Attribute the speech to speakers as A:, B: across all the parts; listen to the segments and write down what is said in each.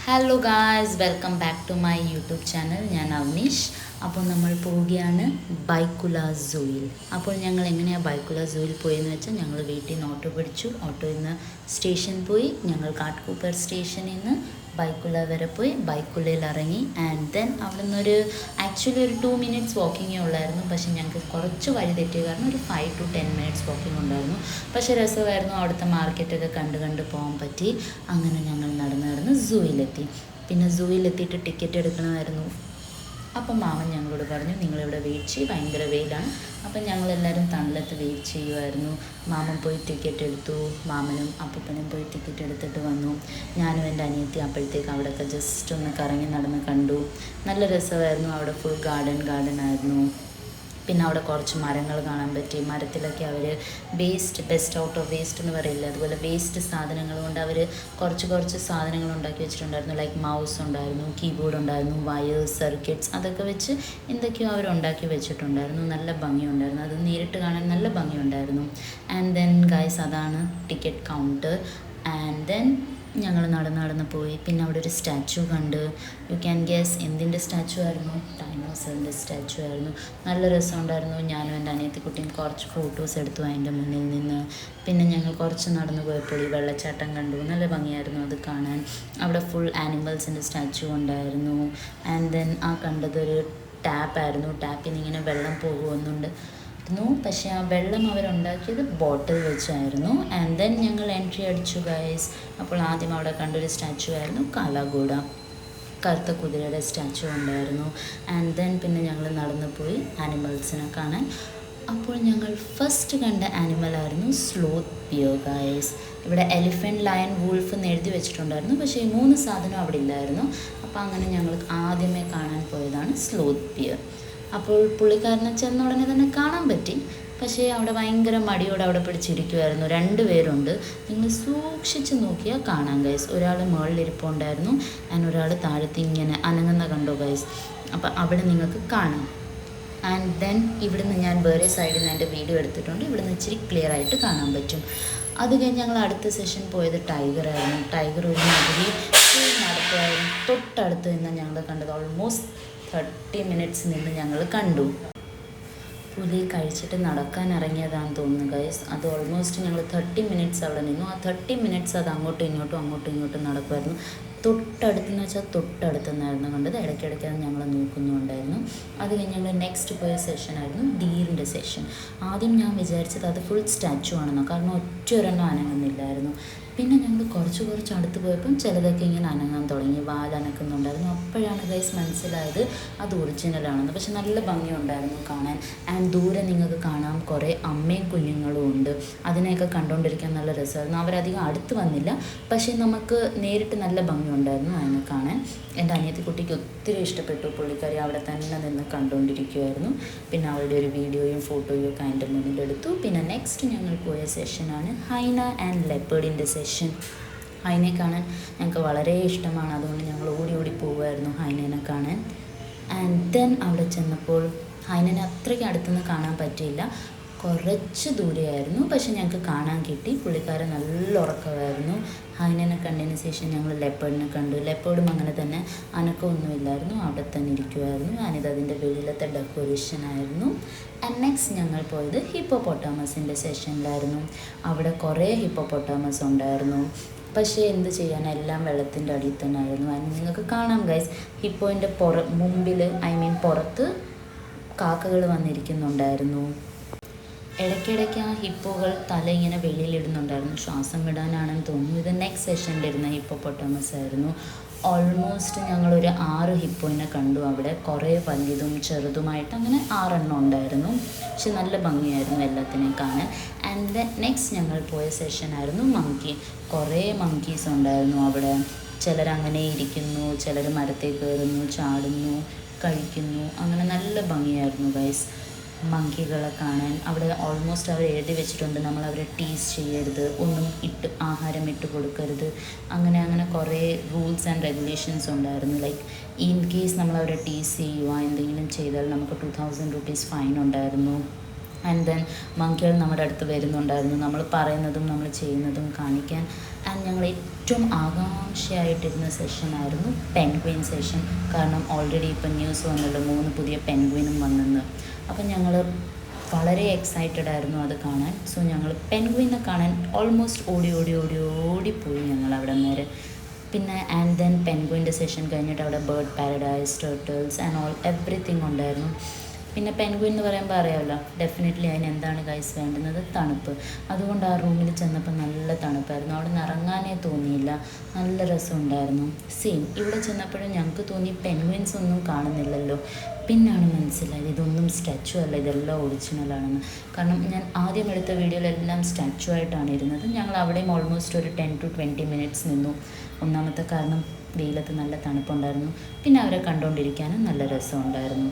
A: Hello guys, welcome back to my YouTube channel. ഞാൻ അവനീഷ്. അപ്പോൾ നമ്മൾ പോവുകയാണ് ബൈക്കുല സൂയിൽ. അപ്പോൾ ഞങ്ങൾ എങ്ങനെയാണ് ബൈക്കുല സൂയിൽ പോയെന്ന് വെച്ചാൽ, ഞങ്ങൾ വീട്ടിൽ നിന്ന് ഓട്ടോ പിടിച്ചു. ഓട്ടോയിൽ നിന്ന് സ്റ്റേഷൻ പോയി. ഞങ്ങൾ കാട്ട്കൂപ്പർ സ്റ്റേഷനിൽ നിന്ന് ബൈക്കുല വരെ പോയി. ബൈക്കുലയിൽ ഇറങ്ങി. ആൻഡ് ദെൻ അവിടെ നിന്നൊരു ആക്ച്വലി ഒരു 2 minutes വാക്കിങ്ങേ ഉള്ളായിരുന്നു. പക്ഷേ ഞങ്ങൾക്ക് കുറച്ച് വഴി തെറ്റിയ കാരണം ഒരു 5 to 10 minutes വാക്കിംഗ് ഉണ്ടായിരുന്നു. പക്ഷേ രസമായിരുന്നു. അവിടുത്തെ മാർക്കറ്റൊക്കെ കണ്ട് പോകാൻ പറ്റി. അങ്ങനെ ഞങ്ങൾ നടന്ന് സൂയിലെത്തി. പിന്നെ സൂയിലെത്തിയിട്ട് ടിക്കറ്റ് എടുക്കണമായിരുന്നു. അപ്പം മാമൻ ഞങ്ങളോട് പറഞ്ഞു, നിങ്ങളിവിടെ വെയിറ്റ് ചെയ്യും, ഭയങ്കര വെയിലാണ്. അപ്പം ഞങ്ങളെല്ലാവരും തണലത്ത് വെയിറ്റ് ചെയ്യുമായിരുന്നു. മാമൻ പോയി ടിക്കറ്റ് എടുത്തു. മാമനും അപ്പൂപ്പനും പോയി ടിക്കറ്റ് എടുത്തിട്ട് വന്നു. ഞാനും എൻ്റെ അനിയത്തി അപ്പോഴത്തേക്ക് അവിടെയൊക്കെ ജസ്റ്റ് ഒന്ന് കറങ്ങി നടന്ന് കണ്ടു. നല്ല രസമായിരുന്നു. അവിടെ ഫുൾ ഗാർഡൻ ആയിരുന്നു. പിന്നെ അവിടെ കുറച്ച് മരങ്ങൾ കാണാൻ പറ്റി. മരത്തിലൊക്കെ അവർ ബെസ്റ്റ് ഔട്ട് ഓഫ് വേസ്റ്റ് എന്ന് പറയില്ല, അതുപോലെ വേസ്റ്റ് സാധനങ്ങൾ കൊണ്ട് അവർ കുറച്ച് സാധനങ്ങൾ ഉണ്ടാക്കി വെച്ചിട്ടുണ്ടായിരുന്നു. ലൈക്ക് മൗസ് ഉണ്ടായിരുന്നു, കീബോർഡ് ഉണ്ടായിരുന്നു, വയേഴ്സ്, സർക്യൂട്ട്സ്, അതൊക്കെ വെച്ച് എന്തൊക്കെയോ അവർ ഉണ്ടാക്കി വെച്ചിട്ടുണ്ടായിരുന്നു. നല്ല ഭംഗിയുണ്ടായിരുന്നു. അത് നേരിട്ട് കാണാൻ നല്ല ഭംഗിയുണ്ടായിരുന്നു. ആൻഡ് ദെൻ ഗൈസ്, അതാണ് ടിക്കറ്റ് കൗണ്ടർ. ആൻഡ് ദെൻ ഞങ്ങൾ നടന്ന് പോയി. പിന്നെ അവിടെ ഒരു സ്റ്റാച്ചു കണ്ട്. യു ക്യാൻ ഗെസ് എന്തിൻ്റെ സ്റ്റാച്ചു ആയിരുന്നു? ഡൈനോസറിൻ്റെ സ്റ്റാച്ചു ആയിരുന്നു. നല്ല രസമുണ്ടായിരുന്നു. ഞാനും എൻ്റെ അനിയത്തിക്കുട്ടിയും കുറച്ച് ഫോട്ടോസ് എടുത്തു അതിൻ്റെ മുന്നിൽ നിന്ന്. പിന്നെ ഞങ്ങൾ കുറച്ച് നടന്നു പോയപ്പോൾ ഈ വെള്ളച്ചാട്ടം കണ്ടു. നല്ല ഭംഗിയായിരുന്നു അത് കാണാൻ. അവിടെ ഫുൾ ആനിമൽസിൻ്റെ സ്റ്റാച്ചു ഉണ്ടായിരുന്നു. ആൻഡ് ദെൻ ആ കണ്ടതൊരു ടാപ്പായിരുന്നു. ടാപ്പിൽ നിന്ന് ഇങ്ങനെ വെള്ളം പോകുന്നുണ്ട്. പക്ഷേ ആ വെള്ളം അവരുണ്ടാക്കിയത് ബോട്ടിൽ വെച്ചായിരുന്നു. ആൻഡ് ദെൻ ഞങ്ങൾ എൻട്രി അടിച്ചു ഗൈസ്. അപ്പോൾ ആദ്യം അവിടെ കണ്ടൊരു സ്റ്റാച്ചു ആയിരുന്നു കാലാഗോഡ, കറുത്ത കുതിരയുടെ സ്റ്റാച്ചു ഉണ്ടായിരുന്നു. ആൻഡ് ദെൻ പിന്നെ ഞങ്ങൾ നടന്നു പോയി ആനിമൽസിനെ കാണാൻ. അപ്പോൾ ഞങ്ങൾ ഫസ്റ്റ് കണ്ട ആനിമലായിരുന്നു സ്ലോത്ത് ബിയർ ഗൈസ്. ഇവിടെ എലിഫൻറ്റ്, ലയൺ, വൂൾഫ് എന്ന് എഴുതി വെച്ചിട്ടുണ്ടായിരുന്നു. പക്ഷേ ഈ 3 സാധനം അവിടെ ഇല്ലായിരുന്നു. അപ്പോൾ അങ്ങനെ ഞങ്ങൾ ആദ്യമേ കാണാൻ പോയതാണ് സ്ലോത്ത് ബിയർ. അപ്പോൾ പുള്ളിക്കാരനെ ചെന്ന ഉടനെ തന്നെ കാണാൻ പറ്റി. പക്ഷേ അവിടെ ഭയങ്കര മടിയോടെ അവിടെ പിടിച്ചിരിക്കുമായിരുന്നു. 2 പേരുണ്ട്. നിങ്ങൾ സൂക്ഷിച്ച് നോക്കിയാൽ കാണാം ഗൈസ്. ഒരാൾ മുകളിലിരിപ്പുണ്ടായിരുന്നു, ആൻഡ് ഒരാൾ താഴത്ത് ഇങ്ങനെ അനങ്ങുന്ന കണ്ടോ ഗൈസ്. അപ്പോൾ അവിടെ നിങ്ങൾക്ക് കാണാം. ആൻഡ് ദെൻ ഇവിടുന്ന് ഞാൻ വേറെ സൈഡിൽ നിന്ന് എൻ്റെ വീഡിയോ എടുത്തിട്ടുണ്ട്. ഇവിടുന്ന് ഇച്ചിരി ക്ലിയർ ആയിട്ട് കാണാൻ പറ്റും. അത് കഴിഞ്ഞ് ഞങ്ങൾ അടുത്ത സെഷൻ പോയത് ടൈഗറായിരുന്നു. ടൈഗർ ഒരു മാതിരി നടത്തുമായിരുന്നു. തൊട്ടടുത്ത് നിന്ന് ഞങ്ങൾ കണ്ടത് ഓൾമോസ്റ്റ് 30 minutes നിന്ന് ഞങ്ങൾ കണ്ടു. പുലി കഴിച്ചിട്ട് നടക്കാൻ ഇറങ്ങിയതാണെന്ന് തോന്നുന്നു ഗൈസ്. അത് ഓൾമോസ്റ്റ് ഞങ്ങൾ 30 minutes അവിടെ നിന്നു. ആ 30 minutes അത് അങ്ങോട്ടും ഇങ്ങോട്ടും നടക്കുമായിരുന്നു. തൊട്ടടുത്തെന്ന് വെച്ചാൽ തൊട്ടടുത്തുനിന്നായിരുന്നു കണ്ടത്. ഇടയ്ക്കിടയ്ക്ക് അത് ഞങ്ങൾ നോക്കുന്നുണ്ടായിരുന്നു. അത് കഴിഞ്ഞ് ഞങ്ങൾ നെക്സ്റ്റ് പോയ സെഷനായിരുന്നു ഡീറിൻ്റെ സെഷൻ. ആദ്യം ഞാൻ വിചാരിച്ചത് അത് ഫുൾ സ്റ്റാച്ചു ആണെന്നോ, കാരണം ഒറ്റയൊരെണ്ണം അനങ്ങുന്നില്ലായിരുന്നു. പിന്നെ ഞങ്ങൾ കുറച്ച് അടുത്ത് പോയപ്പം ചിലതൊക്കെ ഇങ്ങനെ അനങ്ങാൻ തുടങ്ങി, വാലനക്കുന്നുണ്ടായിരുന്നു. അപ്പോഴാണ് ഗൈസ് മനസ്സിലായത് അത് ഒറിജിനലാണെന്ന്. പക്ഷെ നല്ല ഭംഗിയുണ്ടായിരുന്നു കാണാൻ. ആൻഡ് ദൂരെ നിങ്ങൾക്ക് കാണാം കുറേ അമ്മയും കുഞ്ഞുങ്ങളും ഉണ്ട്. അതിനെയൊക്കെ കണ്ടുകൊണ്ടിരിക്കാൻ നല്ല രസമായിരുന്നു. അവരധികം അടുത്ത് വന്നില്ല, പക്ഷേ നമുക്ക് നേരിട്ട് നല്ല ഭംഗിയുണ്ടായിരുന്നു അതിനെ കാണാൻ. എൻ്റെ അനിയത്തിക്കുട്ടിക്ക് ഒത്തിരി ഇഷ്ടപ്പെട്ടു. പുള്ളിക്കാരി അവിടെ തന്നെ നിന്ന് കണ്ടുകൊണ്ടിരിക്കുമായിരുന്നു. പിന്നെ അവളുടെ ഒരു വീഡിയോയും ഫോട്ടോയും ഒക്കെ അതിൻ്റെ മുന്നിലെടുത്തു. പിന്നെ നെക്സ്റ്റ് ഞങ്ങൾ പോയ സെഷനാണ് ഹൈന ആൻഡ് ലെപ്പേർഡിൻ്റെ സെഷൻ. ഹൈനയെ കാണാൻ ഞങ്ങൾക്ക് വളരെ ഇഷ്ടമാണ്. അതുകൊണ്ട് ഞങ്ങൾ ഓടി പോവുമായിരുന്നു ഹൈനേനെ കാണാൻ. ആൻഡ് ദെൻ അവിടെ ചെന്നപ്പോൾ ഹൈനനെ അത്രയ്ക്ക് അടുത്തുനിന്ന് കാണാൻ പറ്റിയില്ല, കുറച്ച് ദൂരെയായിരുന്നു. പക്ഷെ ഞങ്ങൾക്ക് കാണാൻ കിട്ടി. പുള്ളിക്കാരൻ നല്ല ഉറക്കമായിരുന്നു. ഹൈനനെ കണ്ടതിന് ശേഷം ഞങ്ങൾ ലെപ്പേർഡിനെ കണ്ടു. ലെപ്പേർഡും അങ്ങനെ തന്നെ അനക്കമൊന്നുമില്ലായിരുന്നു, അവിടെ തന്നെ ഇരിക്കുമായിരുന്നു. ഞാനിത് അതിൻ്റെ വെളിയിലത്തെ ഡെക്കറേഷനായിരുന്നു. ആൻഡ് നെക്സ്റ്റ് ഞങ്ങൾ പോയത് ഹിപ്പോപ്പൊട്ടാമസിൻ്റെ സെഷനിലായിരുന്നു. അവിടെ കുറേ ഹിപ്പോപ്പൊട്ടാമസ് ഉണ്ടായിരുന്നു. പക്ഷേ എന്ത് ചെയ്യാൻ, എല്ലാം വെള്ളത്തിൻ്റെ അടിയിൽ തന്നെ ആയിരുന്നു. അതിന് നിങ്ങൾക്ക് കാണാം ഗൈസ്, ഹിപ്പോയിൻ്റെ മുമ്പിൽ പുറത്ത് കാക്കകൾ വന്നിരിക്കുന്നുണ്ടായിരുന്നു. ഇടയ്ക്കിടയ്ക്ക് ആ ഹിപ്പോകൾ തല ഇങ്ങനെ വെളിയിലിടുന്നുണ്ടായിരുന്നു. ശ്വാസം വിടാനാണെന്ന് തോന്നുന്നു. ഇത് നെക്സ്റ്റ് സെഷനിലിരുന്ന ഹിപ്പോപ്പൊട്ടാമസ് ആയിരുന്നു. ഓൾമോസ്റ്റ് ഞങ്ങളൊരു 6 ഹിപ്പോയിനെ കണ്ടു അവിടെ. കുറേ വലുതും ചെറുതുമായിട്ട് അങ്ങനെ 6 എണ്ണം ഉണ്ടായിരുന്നു. പക്ഷെ നല്ല ഭംഗിയായിരുന്നു എല്ലാത്തിനെയും കാണാൻ. ആൻഡ് നെക്സ്റ്റ് ഞങ്ങൾ പോയ സെഷനായിരുന്നു മങ്കി. കുറേ മങ്കീസ് ഉണ്ടായിരുന്നു അവിടെ. ചിലരങ്ങനെ ഇരിക്കുന്നു, ചിലർ മരത്തിൽ കയറുന്നു, ചാടുന്നു, കഴിക്കുന്നു. അങ്ങനെ നല്ല ഭംഗിയായിരുന്നു ഗൈസ് മങ്കികളെ കാണാൻ. അവിടെ ഓൾമോസ്റ്റ് അവർ എഴുതി വെച്ചിട്ടുണ്ട്, നമ്മൾ അവരെ ടീസ് ചെയ്യരുത്, ഒന്നും ആഹാരം ഇട്ട് കൊടുക്കരുത്. അങ്ങനെ കുറേ റൂൾസ് ആൻഡ് റെഗുലേഷൻസ് ഉണ്ടായിരുന്നു. ലൈക്ക് ഇൻ കേസ് നമ്മൾ അവരെ ടീസ് ചെയ്യുക എന്തെങ്കിലും ചെയ്താൽ നമുക്ക് 2000 rupees ഫൈൻ ഉണ്ടായിരുന്നു. ആൻഡ് ദെൻ മങ്കികൾ നമ്മുടെ അടുത്ത് വരുന്നുണ്ടായിരുന്നു, നമ്മൾ പറയുന്നതും നമ്മൾ ചെയ്യുന്നതും കാണിക്കാൻ. ആൻഡ് ഞങ്ങൾ ഏറ്റവും ആകാംക്ഷയായിട്ടിരുന്ന സെഷനായിരുന്നു പെൻഗ്വിൻ സെഷൻ. കാരണം ഓൾറെഡി ഇപ്പം ന്യൂസ് വന്നല്ലോ 3 പുതിയ പെൻഗ്വിനും വന്നെന്ന്. അപ്പം ഞങ്ങൾ വളരെ എക്സൈറ്റഡ് ആയിരുന്നു അത് കാണാൻ. സോ ഞങ്ങൾ പെൻഗ്വിനെ കാണാൻ ഓൾമോസ്റ്റ് ഓടിപ്പോയി ഞങ്ങൾ അവിടെ നേരെ. പിന്നെ ആൻഡ് ദെൻ പെൻഗ്വിൻ്റെ സെഷൻ കഴിഞ്ഞിട്ട് അവിടെ bird paradise, turtles and all everything ഉണ്ടായിരുന്നു. പിന്നെ പെൻഗ്വിൻ എന്ന് പറയുമ്പോൾ അറിയാമല്ലോ, ഡെഫിനറ്റ്ലി അതിന് എന്താണ് ഗൈസ് വേണ്ടുന്നത്? തണുപ്പ്. അതുകൊണ്ട് ആ റൂമിൽ ചെന്നപ്പോൾ നല്ല തണുപ്പായിരുന്നു. അവിടെ നിന്ന് ഇറങ്ങാനേ തോന്നിയില്ല, നല്ല രസമുണ്ടായിരുന്നു. സെയിം ഇവിടെ ചെന്നപ്പോഴും ഞങ്ങൾക്ക് തോന്നി പെൻഗ്വിൻസ് ഒന്നും കാണുന്നില്ലല്ലോ. പിന്നാണ് മനസ്സിലായത് ഇതൊന്നും സ്റ്റാച്ചു അല്ല, ഇതെല്ലാം ഒറിജിനലാണെന്ന്. കാരണം ഞാൻ ആദ്യം എടുത്ത വീഡിയോയിലെല്ലാം സ്റ്റാച്ചു ആയിട്ടാണ് ഇരുന്നത്. ഞങ്ങൾ അവിടെയും ഓൾമോസ്റ്റ് ഒരു 10 to 20 minutes നിന്നു. ഒന്നാമത്തെ കാരണം വെയിലത്ത് നല്ല തണുപ്പുണ്ടായിരുന്നു, പിന്നെ അവരെ കണ്ടുകൊണ്ടിരിക്കാനും നല്ല രസമുണ്ടായിരുന്നു.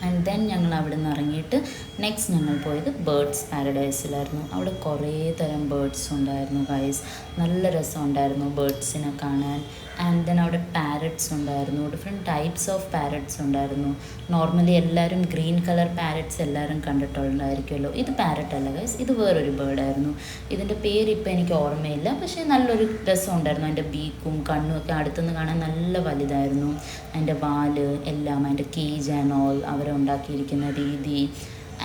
A: ആൻഡ് ദെൻ ഞങ്ങൾ അവിടെ നിന്ന് ഇറങ്ങിയിട്ട് നെക്സ്റ്റ് ഞങ്ങൾ പോയത് ബേർഡ്സ് പാരഡൈസിലായിരുന്നു. അവിടെ കുറേ തരം ബേർഡ്സ് ഉണ്ടായിരുന്നു ഗൈസ്, നല്ല രസമുണ്ടായിരുന്നു ബേർഡ്സിനെ കാണാൻ. ആൻഡ് ദെൻ അവിടെ പാരറ്റ്സ് ഉണ്ടായിരുന്നു, ഡിഫറെൻറ്റ് ടൈപ്സ് ഓഫ് പാരറ്റ്സ് ഉണ്ടായിരുന്നു. നോർമലി എല്ലാവരും ഗ്രീൻ കളർ പാരറ്റ്സ് എല്ലാവരും കണ്ടിട്ടുണ്ടായിരിക്കുമല്ലോ. ഇത് പാരറ്റ് അല്ല ഗൈസ്, ഇത് വേറൊരു ബേർഡായിരുന്നു. ഇതിൻ്റെ പേര് ഇപ്പോൾ എനിക്ക് ഓർമ്മയില്ല, പക്ഷേ നല്ലൊരു രസമുണ്ടായിരുന്നു. അതിൻ്റെ ബീക്കും കണ്ണും ഒക്കെ അടുത്തുനിന്ന് കാണാൻ നല്ല വലുതായിരുന്നു. അതിൻ്റെ വാല് എല്ലാം, അതിൻ്റെ കേജ് ആൻഡ് ഓൾ, അവരുണ്ടാക്കിയിരിക്കുന്ന രീതി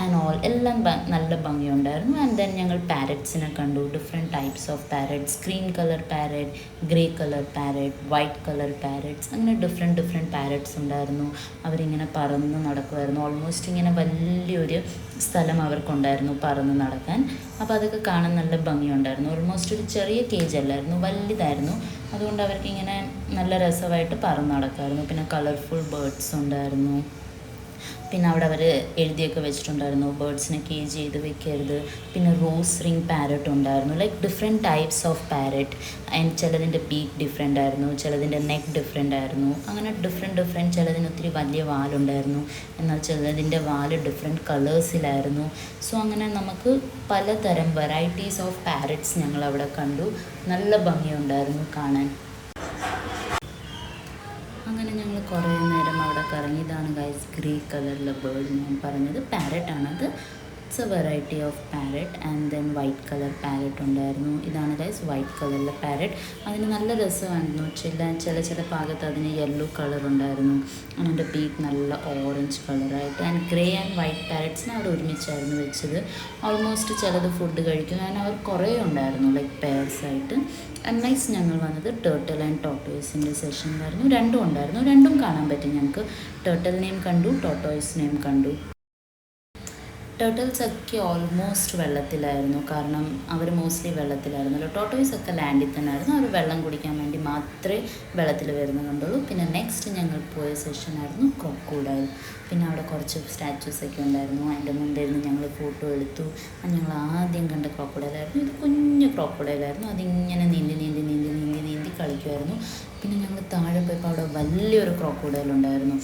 A: ആൻഡ് ഓൾ എല്ലാം നല്ല ഭംഗിയുണ്ടായിരുന്നു. ആൻഡ് ദെൻ ഞങ്ങൾ പാരറ്റ്സിനെ കണ്ടു, different types of parrots, green colour parrot, grey colour parrot, white colour parrots, അങ്ങനെ ഡിഫറെൻറ്റ് പാരറ്റ്സ് ഉണ്ടായിരുന്നു. അവരിങ്ങനെ പറന്ന് നടക്കുമായിരുന്നു. ഓൾമോസ്റ്റ് ഇങ്ങനെ വലിയൊരു സ്ഥലം അവർക്കുണ്ടായിരുന്നു പറന്ന് നടക്കാൻ. അപ്പോൾ അതൊക്കെ കാണാൻ നല്ല ഭംഗിയുണ്ടായിരുന്നു. ഓൾമോസ്റ്റ് ഒരു ചെറിയ കേജ് അല്ലായിരുന്നു, വലുതായിരുന്നു. അതുകൊണ്ട് അവർക്കിങ്ങനെ നല്ല രസമായിട്ട് പറന്ന് നടക്കുമായിരുന്നു. പിന്നെ കളർഫുൾ ബേർഡ്സ് ഉണ്ടായിരുന്നു. പിന്നെ അവിടെ അവർ എഴുതിയൊക്കെ വെച്ചിട്ടുണ്ടായിരുന്നു ബേർഡ്സിനെ കേജ് ചെയ്ത് വെക്കരുത്. പിന്നെ റോസ് റിംഗ് പാരറ്റ് ഉണ്ടായിരുന്നു, like different types of parrot. And ചിലതിൻ്റെ ബീക്ക് ഡിഫറെൻ്റ് ആയിരുന്നു, ചിലതിൻ്റെ നെക്ക് ഡിഫറെൻ്റ് ആയിരുന്നു. അങ്ങനെ ഡിഫറെൻറ്റ് ചിലതിന് ഒത്തിരി വലിയ വാലുണ്ടായിരുന്നു, എന്നാൽ ചിലതിൻ്റെ വാല് ഡിഫറെൻറ്റ് കളേഴ്സിലായിരുന്നു. സോ അങ്ങനെ നമുക്ക് പലതരം വെറൈറ്റീസ് ഓഫ് പാരറ്റ്സ് ഞങ്ങളവിടെ കണ്ടു. നല്ല ഭംഗിയുണ്ടായിരുന്നു കാണാൻ. അങ്ങനെ ഞങ്ങൾ കുറേ നേരം അവിടെ കറങ്ങി. ഇതാണ് ഗൈസ് ഗ്രേ കളറിലെ ബേർഡ് ഞാൻ പറഞ്ഞത്, പാരറ്റാണത്. It's a variety of parrot. And then white colour parrot ഉണ്ടായിരുന്നു. ഇതാണ് ഗൈസ് വൈറ്റ് കളറിലെ പാരറ്റ്. അതിന് നല്ല രസമായിരുന്നു. ചില ഭാഗത്ത് അതിന് യെല്ലോ കളർ ഉണ്ടായിരുന്നു. അതിൻ്റെ ബീക്ക് നല്ല ഓറഞ്ച് കളറായിട്ട്. ആൻഡ് ഗ്രേ ആൻഡ് വൈറ്റ് പാരറ്റ്സിനെ അവിടെ ഒരുമിച്ചായിരുന്നു വെച്ചത്. ഓൾമോസ്റ്റ് ചിലത് ഫുഡ് കഴിക്കും. ആൻഡ് അവർ കുറേ ഉണ്ടായിരുന്നു, ലൈക്ക് പെയർസായിട്ട്. ആൻഡ് നെക്സ്റ്റ് ഞങ്ങൾ വന്നത് ടേർട്ടിൽ ആൻഡ് ടോട്ടോയ്സിൻ്റെ സെഷനിലായിരുന്നു. രണ്ടും ഉണ്ടായിരുന്നു, രണ്ടും കാണാൻ പറ്റി ഞങ്ങൾക്ക്. ടേർട്ടിലിനെയും കണ്ടു, ടോട്ടോയ്സിനെയും കണ്ടു. ടേർട്ടിൽസ് ഒക്കെ ഓൾമോസ്റ്റ് വെള്ളത്തിലായിരുന്നു, കാരണം അവർ മോസ്റ്റ്ലി വെള്ളത്തിലായിരുന്നല്ലോ. ടോട്ടോയ്സ് ഒക്കെ ലാൻഡിൽ തന്നെ ആയിരുന്നു, അവർ വെള്ളം കുടിക്കാൻ വേണ്ടി മാത്രമേ വെള്ളത്തിൽ വരുന്ന കണ്ടുള്ളൂ. പിന്നെ നെക്സ്റ്റ് ഞങ്ങൾ പോയ സെഷനായിരുന്നു ക്രോക്കോഡൈൽ. പിന്നെ അവിടെ കുറച്ച് സ്റ്റാച്യൂസൊക്കെ ഉണ്ടായിരുന്നു. അതിൻ്റെ മുമ്പിരുന്ന് ഞങ്ങൾ ഫോട്ടോ എടുത്തു. ഞങ്ങൾ ആദ്യം കണ്ട ക്രോക്കോഡൈലായിരുന്നു. ഇത് കുഞ്ഞു ക്രോക്കോഡൈലായിരുന്നു. അതിങ്ങനെ നീന്തി കളിക്കുമായിരുന്നു. പിന്നെ ഞങ്ങൾ താഴെ പോയപ്പോൾ അവിടെ വലിയൊരു ക്രോക്കോഡൈലുണ്ടായിരുന്നു,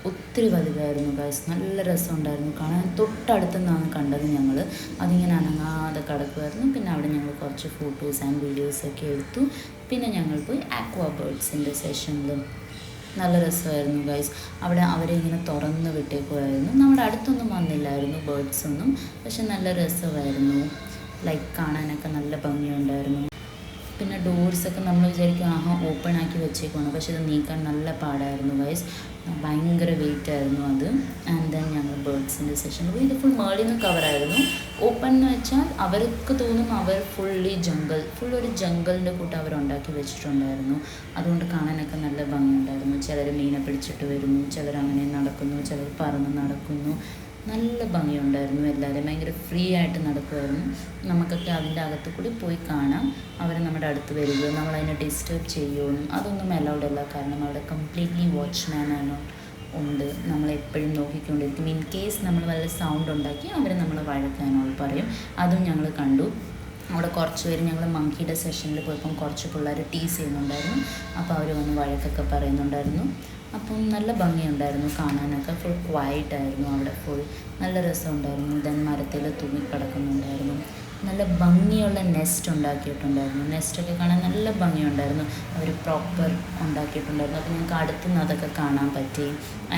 A: ഒത്തിരി വലുതായിരുന്നു ഗൈസ്. നല്ല രസമുണ്ടായിരുന്നു കാണാൻ. തൊട്ടടുത്തു നിന്നാണ് കണ്ടത് ഞങ്ങൾ. അതിങ്ങനെ അനങ്ങാതെ കിടക്കുമായിരുന്നു. പിന്നെ അവിടെ ഞങ്ങൾ കുറച്ച് ഫോട്ടോസ് ആൻഡ് വീഡിയോസൊക്കെ എടുത്തു. പിന്നെ ഞങ്ങൾ പോയി ആക്വാ ബേർഡ്സിൻ്റെ സെഷനിലും നല്ല രസമായിരുന്നു ഗൈസ്. അവിടെ അവരെ ഇങ്ങനെ തുറന്ന് വിട്ടേക്കുമായിരുന്നു. നമ്മുടെ അടുത്തൊന്നും വന്നില്ലായിരുന്നു ബേർഡ്സൊന്നും, പക്ഷെ നല്ല രസമായിരുന്നു. ലൈക്ക് കാണാനൊക്കെ നല്ല ഭംഗിയുണ്ടായിരുന്നു. പിന്നെ ഡോർസൊക്കെ നമ്മൾ വിചാരിക്കും ഓപ്പൺ ആക്കി വെച്ചേക്കുവാണ്, പക്ഷെ ഇത് നീക്കാൻ നല്ല പാടായിരുന്നു ഗൈസ്. ഭയങ്കര വെയിറ്റ് ആയിരുന്നു അത്. ആൻഡ് ദെൻ ഞങ്ങൾ ബേർഡ്സിൻ്റെ സെഷൻ പോയി. ഇത് ഫുൾ മേളിൽ നിന്ന് കവറായിരുന്നു. ഓപ്പൺ എന്ന് വെച്ചാൽ അവർക്ക് തോന്നും അവർ ഫുൾ ഒരു ജംഗലിൻ്റെ കൂട്ട് അവരുണ്ടാക്കി വെച്ചിട്ടുണ്ടായിരുന്നു. അതുകൊണ്ട് കാണാനൊക്കെ നല്ല ഭംഗിയുണ്ടായിരുന്നു. ചിലർ മീനെ പിടിച്ചിട്ട് വരുന്നു, ചിലർ അങ്ങനെ നടക്കുന്നു, ചിലർ പറന്ന് നടക്കുന്നു. നല്ല ഭംഗിയുണ്ടായിരുന്നു. എല്ലാവരും ഭയങ്കര ഫ്രീ ആയിട്ട് നടക്കുമായിരുന്നു. നമുക്കൊക്കെ അതിൻ്റെ അകത്ത് കൂടി പോയി കാണാം. അവർ നമ്മുടെ അടുത്ത് വരികയോ നമ്മളതിനെ ഡിസ്റ്റർബ് ചെയ്യുകയൊന്നും അതൊന്നും അലൗഡ് അല്ല. കാരണം അവിടെ കംപ്ലീറ്റ്ലി വാച്ച്മാനാണ് ഉണ്ട്, നമ്മളെപ്പോഴും നോക്കിക്കൊണ്ടിരിക്കും. ഇൻ കേസ് നമ്മൾ വല്ല സൗണ്ട് ഉണ്ടാക്കി അവർ നമ്മളെ വഴക്കാനോട് പറയും. അതും ഞങ്ങൾ കണ്ടു. അവിടെ കുറച്ച് പേര് ഞങ്ങൾ മങ്കിയുടെ സെഷനിൽ പോയപ്പം കുറച്ച് പിള്ളേർ ടീസ് ചെയ്യുന്നുണ്ടായിരുന്നു. അപ്പോൾ അവർ വന്ന് വഴക്കൊക്കെ പറയുന്നുണ്ടായിരുന്നു. അപ്പം നല്ല ഭംഗിയുണ്ടായിരുന്നു കാണാനൊക്കെ. ഫുൾ ക്വയറ്റായിരുന്നു അവിടെ. നല്ല രസമുണ്ടായിരുന്നു. ദെൻ മരത്തിൽ തൂങ്ങിക്കിടക്കുന്നുണ്ടായിരുന്നു. നല്ല ഭംഗിയുള്ള നെസ്റ്റ് ഉണ്ടാക്കിയിട്ടുണ്ടായിരുന്നു. നെസ്റ്റൊക്കെ കാണാൻ നല്ല ഭംഗിയുണ്ടായിരുന്നു. അവർ പ്രോപ്പർ ഉണ്ടാക്കിയിട്ടുണ്ടായിരുന്നു. അപ്പോൾ ഞങ്ങൾക്ക് അടുത്തുനിന്ന് അതൊക്കെ കാണാൻ പറ്റി.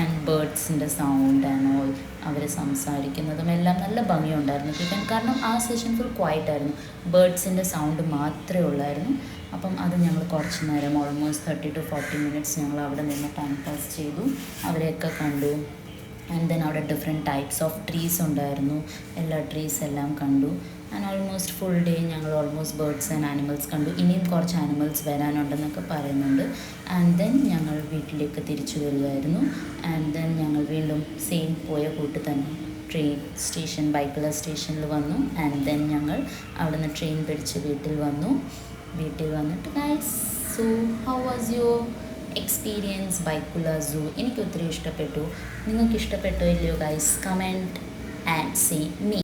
A: ആൻഡ് ബേർഡ്സിൻ്റെ സൗണ്ട് ആൻഡ് ഓൾ, അവർ സംസാരിക്കുന്നതും എല്ലാം നല്ല ഭംഗിയുണ്ടായിരുന്നു കേൾക്കാൻ. കാരണം ആ സെഷൻ ഫുൾ ക്വയറ്റായിരുന്നു. ബേർഡ്സിൻ്റെ സൗണ്ട് മാത്രമേ ഉള്ളായിരുന്നു. അപ്പം അത് ഞങ്ങൾ കുറച്ച് നേരം ഓൾമോസ്റ്റ് 30 to 40 minutes ഞങ്ങൾ അവിടെ നിന്ന് ടൈം പാസ് ചെയ്തു, അവരെയൊക്കെ കണ്ടു. ആൻഡ് ദെൻ അവിടെ ഡിഫറെൻറ്റ് ടൈപ്സ് ഓഫ് ട്രീസ് ഉണ്ടായിരുന്നു, എല്ലാ ട്രീസ് എല്ലാം കണ്ടു. ആൻഡ് ഓൾമോസ്റ്റ് ഫുൾ ഡേ ഞങ്ങൾ ഓൾമോസ്റ്റ് ബേർഡ്സ് ആൻഡ് ആനിമൽസ് കണ്ടു. ഇനിയും കുറച്ച് ആനിമൽസ് വരാനുണ്ടെന്നൊക്കെ പറയുന്നുണ്ട്. ആൻഡ് ദെൻ ഞങ്ങൾ വീട്ടിലേക്ക് തിരിച്ചു വരികയായിരുന്നു. ആൻഡ് ദെൻ ഞങ്ങൾ വീണ്ടും സെയിം പോയ കൂട്ട് തന്നെ ട്രെയിൻ സ്റ്റേഷൻ ബൈക്കുല സ്റ്റേഷനിൽ വന്നു. ആൻഡ് ദെൻ ഞങ്ങൾ അവിടെ നിന്ന് ട്രെയിൻ പിടിച്ച് വീട്ടിൽ വന്നിട്ട് guys, so how was your experience Byculla zoo? എനിക്ക് ഒത്തിരി ഇഷ്ടപ്പെട്ടു. നിങ്ങൾക്ക് ഇഷ്ടപ്പെട്ടോ ഇല്ലയോ guys? Comment and say me.